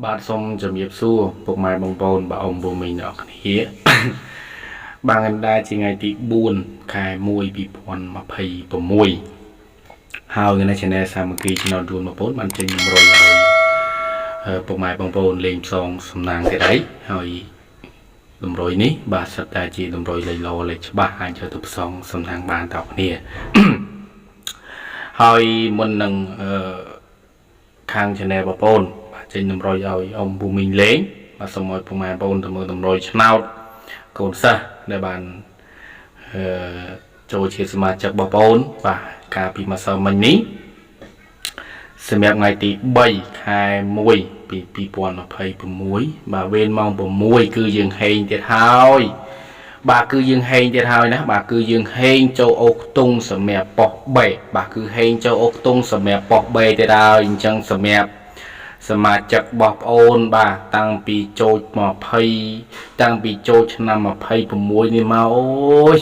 បាទសូមជំរាបសួរពុកម៉ែបងប្អូនបងអ៊ំបងមីងអ្នកគ្នាបានដែរជាថ្ងៃទី4ខែ1 2026ហើយនៅ Channel សាមគ្គី Channel ជួនបងប្អូនបានចេញ100ហើយពុកម៉ែបងប្អូនលេងផ្សងសំណាងទៀតហើយហើយ100នេះបាទសិតតែជា100លេខលោលេខច្បាស់អាចទៅផ្សងសំណាងបានតើគ្នាហើយមុននឹងខាង Channel បងប្អូនចេញ100ឲ្យអ៊ំពូមីងលេងបាទសូមឲ្យពុកម៉ែបងប្អូនទៅមើល100ឆ្នោតកូនសិស្សដែលបានចូលជាសមាជិកបងប្អូនបាទកាលពីម្សិលមិញនេះសម្រាប់ថ្ងៃទី3ខែ1 2026បាទវេនម៉ោង6គឺយើងហេងទៀតហើយបាទគឺយើងហេងទៀតហើយណាបាទគឺយើងហេងចូលអូខ្ទង់សម្រាប់ប៉ុស្តិ៍ B បាទគឺហេងចូលអូខ្ទង់សម្រាប់ប៉ុស្តិ៍ B ទៀតហើយអញ្ចឹងសម្រាប់សមាជិកបងប្អូនបាទតាំងពីចូល20តាំងពីចូលឆ្នាំ26នេះមកអូយ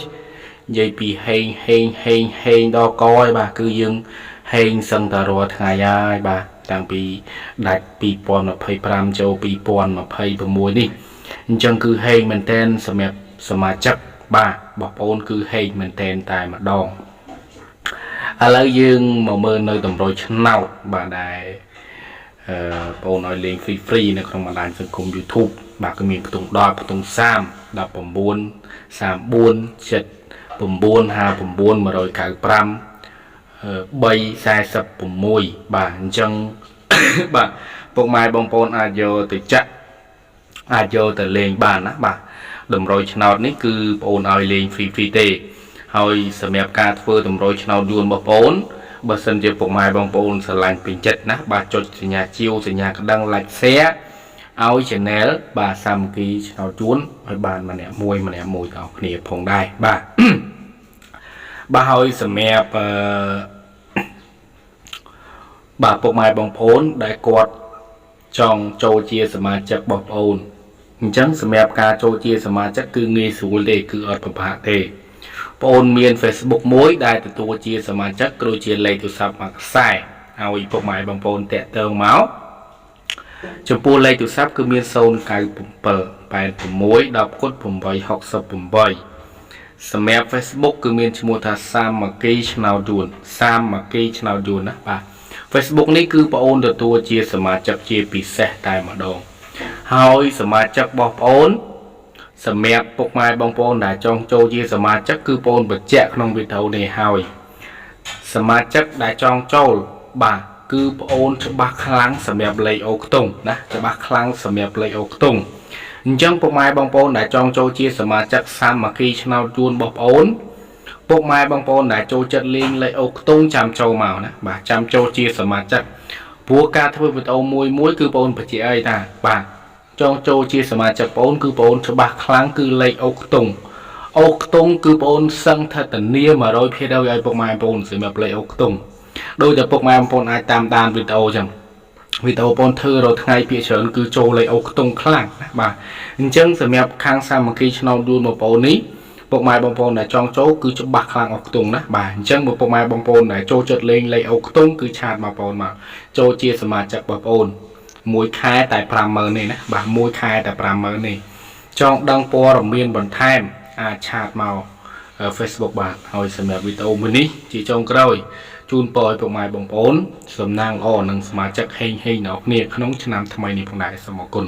និយាយពីហេងដល់កយបាទគឺយើងហេងសឹងតែរាល់ថ្ងៃហើយបាទតាំងពីដាច់2025ចូល2026នេះអញ្ចឹងគឺហេងមែនតែនសម្រាប់សមាជិកបាទបងប្អូនគឺហេងមែនតែនតែម្ដងឥឡូវយើងមកមើលនៅតម្រុយឆ្នោតបាទដែរបងឲ្យលេង free នៅក្នុងបណ្ដាញសង្គម YouTube បាទគឺមានផ្ទុំ10ផ្ទុំ30 19 34 79 59 195 346បាទអញ្ចឹងបាទពុកម៉ែបងប្អូនអាចយកទៅចាក់អាចយកទៅលេងបានណាបាទតម្រុយឆ្នោតនេះគឺបងឲ្យលេង free ទេហើយសម្រាប់ការធ្វើតម្រុយឆ្នោតយួនបងប្អូនបើសិនជាពុកម៉ែបងប្អូនស្រឡាញ់ពេញចិត្តណាបាទចុចសញ្ញាជាវសញ្ញាក្តឹង like share ឲ្យ channel បាទសាមគ្គីឆ្នោតយួនឲ្យបានម្នាក់មួយដល់គ្នាផងដែរបាទបាទហើយសម្រាប់បាទពុកម៉ែបងប្អូនដែលគាត់ចង់ចូលជាសមាជិកបងប្អូនអញ្ចឹងសម្រាប់ការចូលជាសមាជិកគឺងាយស្រួលទេគឺអត់ពិបាកទេបងប្អូនមាន Facebook មួយដែលទទួលជាសមាជិកគ្រូជាលេខទូរស័ព្ទមួយខ្សែឲ្យពុកម៉ែបងប្អូនតាក់ទងមកចំពោះលេខទូរស័ព្ទគឺមាន097 86 10 868សម្រាប់ Facebook គឺមានឈ្មោះថាសាមគ្គីឆ្នោតយួនសាមគ្គីឆ្នោតយួនណាបាទ Facebook នេះគឺបងប្អូនទទួលជាសមាជិកជាពិសេសតែម្ដងហើយសមាជិកបងប្អូនសម្រាប់ពុកម៉ែបងប្អូនដែលចង់ចូលជាសមាជិកគឺបងប្អូនបញ្ជាក់ក្នុងវីដេអូនេះហើយសមាជិកដែលចង់ចូលបាទគឺបងប្អូនច្បាស់ខ្លាំងសម្រាប់លេខអូខ្ទង់ណាច្បាស់ខ្លាំងសម្រាប់លេខអូខ្ទង់អញ្ចឹងពុកម៉ែបងប្អូនដែលចង់ចូលជាសមាជិកសាមគ្គីឆ្នោតយួនបងប្អូនពុកម៉ែបងប្អូនដែលចូលចិត្តលេងលេខអូខ្ទង់ចាំចូលមកណាបាទចាំចូលជាសមាជិកព្រោះការធ្វើវីដេអូមួយគឺបងប្អូនបញ្ជាក់អីតាបាទចង់ចូលជាសមាជិកបងប្អូនគឺបងប្អូនច្បាស់ខ្លាំងគឺលេខអូខ្ទង់គឺបងប្អូនសឹងថាធានា 100% ឲ្យពុកម៉ែបងប្អូនសម្រាប់លេខអូខ្ទង់ដោយតែពុកម៉ែបងប្អូនអាចតាមដានវីដេអូចឹងវីដេអូបងធ្វើរាល់ថ្ងៃភាគច្រើនគឺចូលលេខអូខ្ទង់ខ្លាំងណាបាទអញ្ចឹងសម្រាប់ខាងសាមគ្គីឆ្នោតយួនបងប្អូននេះពុកម៉ែបងប្អូនដែលចង់ចូលគឺច្បាស់ខ្លាំងអូខ្ទង់ណាបាទអញ្ចឹងពុកម៉ែបងប្អូនដែលចូលចិត្តលេងលេខអូខ្ទង់គឺឆាតបងប្អូនមកចូលជាសមាជិកបងប្អូនមួយខែតែ 50000 នេះណាបាទមួយខែតែ 50000 នេះចង់ដឹងព័ត៌មានបន្ថែមអាចឆាតមក Facebook បាទហើយសម្រាប់វីដេអូមួយនេះជាចុងក្រោយជូនពរឲ្យពុកម៉ែបងប្អូនសំណាងល្អនិងសមាជិកហេងដល់គ្នាក្នុងឆ្នាំថ្មីនេះផងដែរសូមអរគុណ